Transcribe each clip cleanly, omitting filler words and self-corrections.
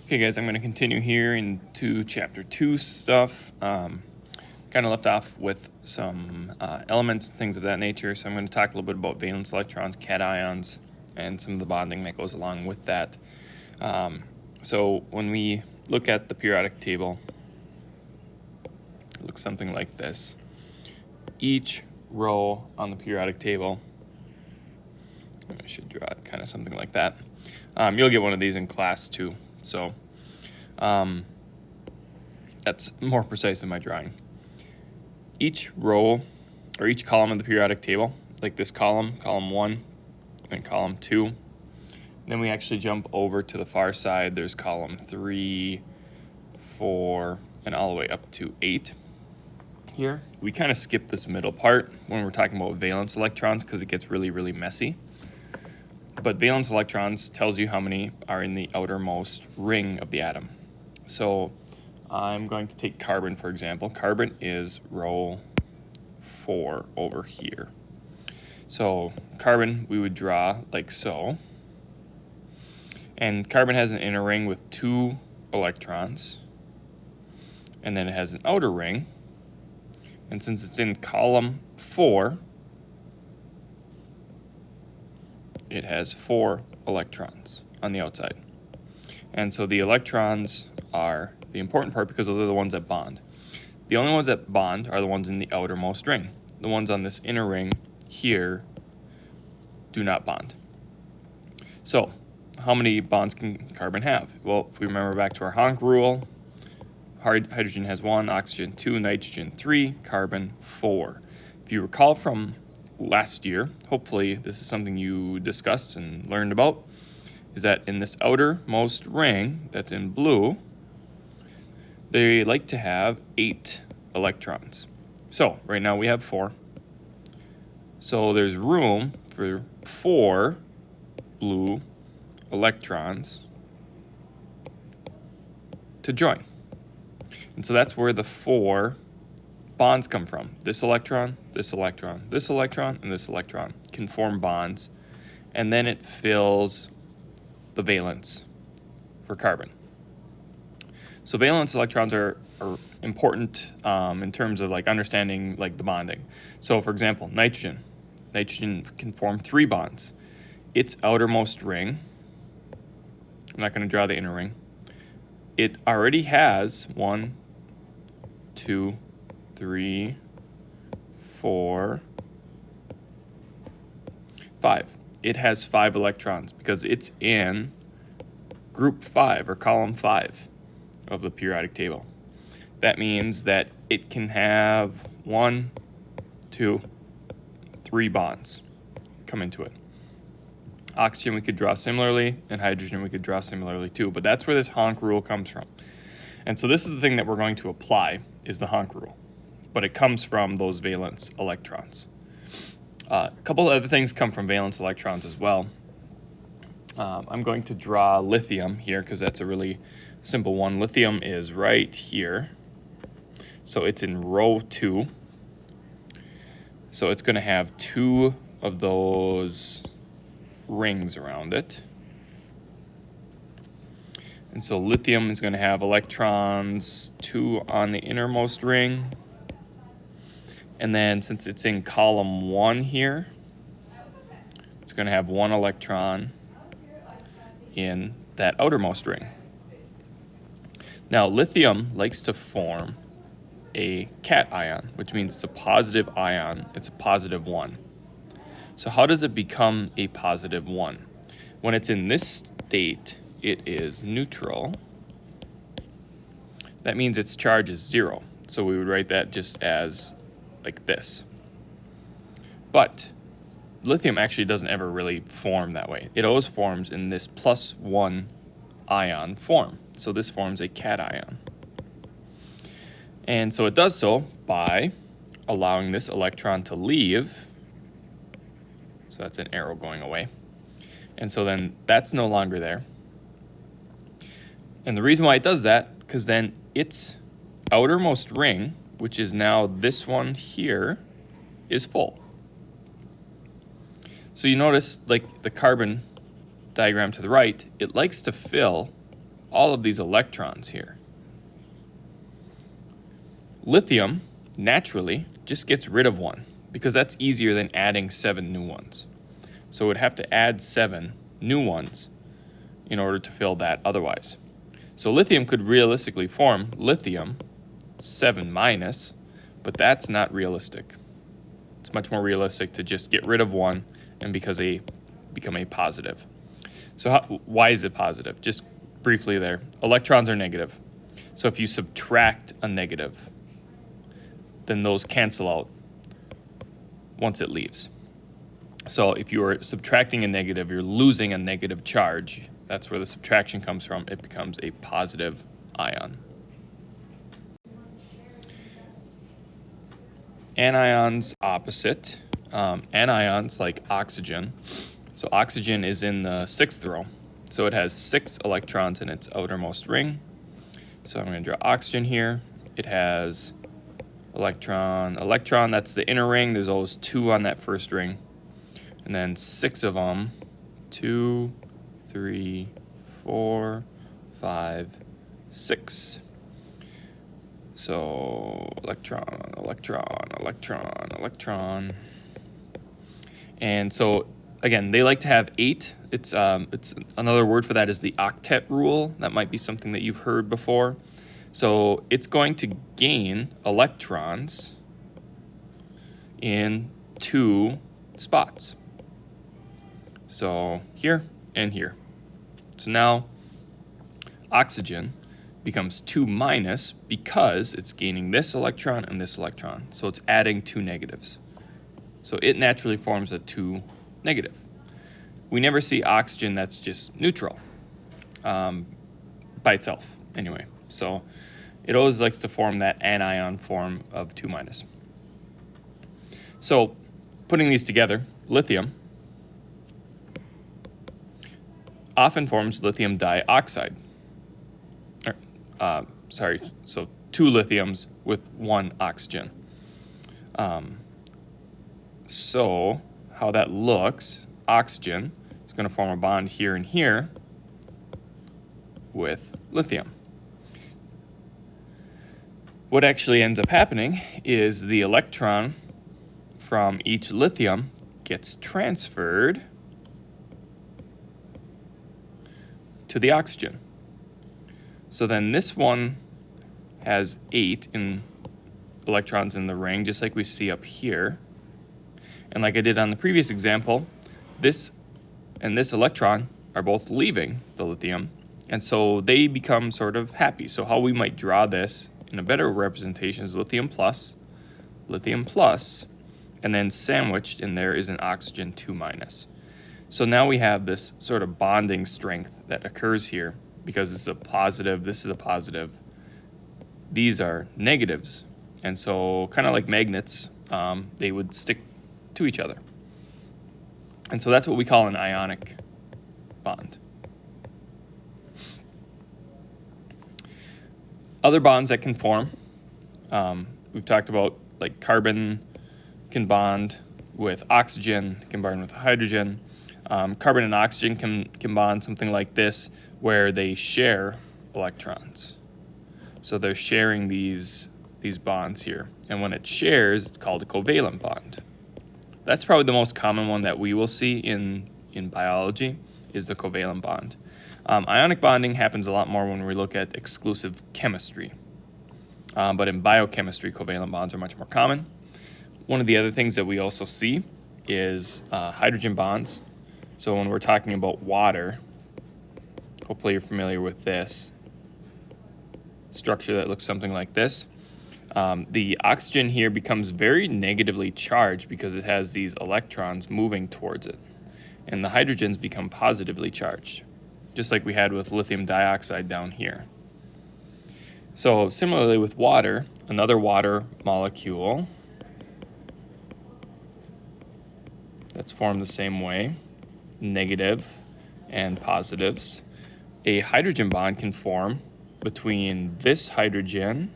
Okay guys, I'm going to continue here into chapter 2 stuff. Kind of left off with some elements and things of that nature, so I'm going to talk a little bit about valence electrons, cations, and some of the bonding that goes along with that. So when we look at the periodic table, it looks something like this. Each row on the periodic table, I should draw it kind of something like that. You'll get one of these in class too. So that's more precise in my drawing. Each row or each column of the periodic table, like this column, column 1 and column 2. Then we actually jump over to the far side. There's column 3, 4, and all the way up to 8 here. We kind of skip this middle part when we're talking about valence electrons because it gets really, really messy. But valence electrons tells you how many are in the outermost ring of the atom. So I'm going to take carbon, for example. Carbon is row 4 over here. So carbon we would draw like so. And carbon has an inner ring with 2 electrons. And then it has an outer ring. And since it's in column 4, it has 4 electrons on the outside. And so the electrons are the important part because they're the ones that bond. The only ones that bond are the ones in the outermost ring. The ones on this inner ring here do not bond. So how many bonds can carbon have? Well, if we remember back to our Honk rule, hydrogen has 1, oxygen 2, nitrogen 3, carbon 4. If you recall from last year, hopefully this is something you discussed and learned about, is that in this outermost ring that's in blue, they like to have 8 electrons. So right now we have 4. So there's room for 4 blue electrons to join. And so that's where the 4 bonds come from. This electron, this electron, this electron, and this electron can form bonds, and then it fills the valence for carbon. So valence electrons are important in terms of like understanding like the bonding. So for example, nitrogen can form 3 bonds. Its outermost ring, I'm not going to draw the inner ring, it already has 1, 2, 3, 4, 5. It has 5 electrons because it's in group 5 or column 5 of the periodic table. That means that it can have 1, 2, 3 bonds come into it. Oxygen we could draw similarly, and hydrogen we could draw similarly too, but that's where this Honk rule comes from. And so this is the thing that we're going to apply, is the Honk rule, but it comes from those valence electrons. A couple of other things come from valence electrons as well. I'm going to draw lithium here because that's a really simple one. Lithium is right here. So it's in row 2. So it's going to have 2 of those rings around it. And so lithium is going to have electrons 2 on the innermost ring. And then since it's in column 1 here, it's going to have 1 electron in that outermost ring. Now lithium likes to form a cation, which means it's a positive ion. It's a positive 1. So how does it become a positive 1? When it's in this state, it is neutral. That means its charge is 0. So we would write that just as like this. But lithium actually doesn't ever really form that way. It always forms in this +1 ion form. So this forms a cation. And so it does so by allowing this electron to leave. So that's an arrow going away. And so then that's no longer there. And the reason why it does that, because then its outermost ring, which is now this one here, is full. So you notice like the carbon diagram to the right, it likes to fill all of these electrons here. Lithium, naturally, just gets rid of one because that's easier than adding 7 new ones. So it would have to add 7 new ones in order to fill that otherwise. So lithium could realistically form lithium 7 minus, but that's not realistic. It's much more realistic to just get rid of one and become a positive. So why is it positive? Just briefly there. Electrons are negative. So if you subtract a negative, then those cancel out once it leaves. So if you are subtracting a negative, you're losing a negative charge. That's where the subtraction comes from. It becomes a positive ion. Anions opposite. Anions like oxygen. So oxygen is in the 6th row. So it has 6 electrons in its outermost ring. So I'm going to draw oxygen here. It has electron, that's the inner ring. There's always 2 on that first ring. And then 6 of them, 2, 3, 4, 5, 6. So electron, electron, electron, electron. And so again, they like to have 8. It's another word for that is the octet rule. That might be something that you've heard before. So it's going to gain electrons in 2 spots. So here and here. So now oxygen becomes 2 minus because it's gaining this electron and this electron. So it's adding 2 negatives. So it naturally forms a 2 negative. We never see oxygen that's just neutral by itself anyway. So it always likes to form that anion form of 2 minus. So putting these together, lithium often forms lithium dioxide. So 2 lithiums with 1 oxygen. So how that looks, oxygen is going to form a bond here and here with lithium. What actually ends up happening is the electron from each lithium gets transferred to the oxygen. So then this one has 8 electrons in the ring, just like we see up here. And like I did on the previous example, this and this electron are both leaving the lithium, and so they become sort of happy. So how we might draw this in a better representation is lithium plus, and then sandwiched in there is an oxygen 2 minus. So now we have this sort of bonding strength that occurs here because this is a positive, this is a positive. These are negatives, and so kind of like magnets, they would stick to each other. And so that's what we call an ionic bond. Other bonds that can form, we've talked about like carbon can bond with oxygen, can bond with hydrogen. Carbon and oxygen can bond something like this where they share electrons. So they're sharing these bonds here. And when it shares, it's called a covalent bond. That's probably the most common one that we will see in biology is the covalent bond. Ionic bonding happens a lot more when we look at exclusive chemistry. But in biochemistry, covalent bonds are much more common. One of the other things that we also see is hydrogen bonds. So when we're talking about water, hopefully you're familiar with this structure that looks something like this. The oxygen here becomes very negatively charged because it has these electrons moving towards it. And the hydrogens become positively charged, just like we had with lithium dioxide down here. So similarly with water, another water molecule that's formed the same way, negative and positives. A hydrogen bond can form between this hydrogen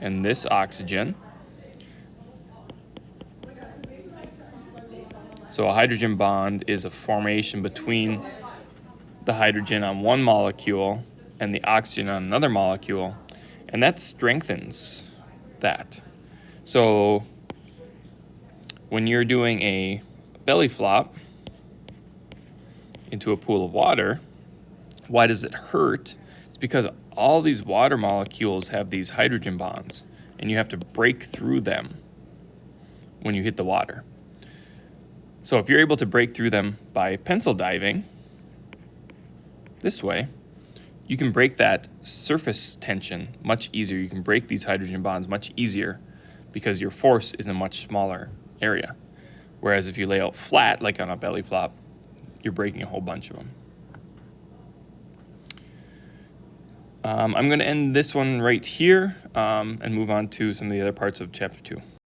and this oxygen. So a hydrogen bond is a formation between the hydrogen on one molecule and the oxygen on another molecule, and that strengthens that. So when you're doing a belly flop into a pool of water, why does it hurt? It's because all these water molecules have these hydrogen bonds, and you have to break through them when you hit the water. So if you're able to break through them by pencil diving this way, you can break that surface tension much easier. You can break these hydrogen bonds much easier because your force is in a much smaller area. Whereas if you lay out flat, like on a belly flop, you're breaking a whole bunch of them. I'm going to end this one right here and move on to some of the other parts of Chapter 2.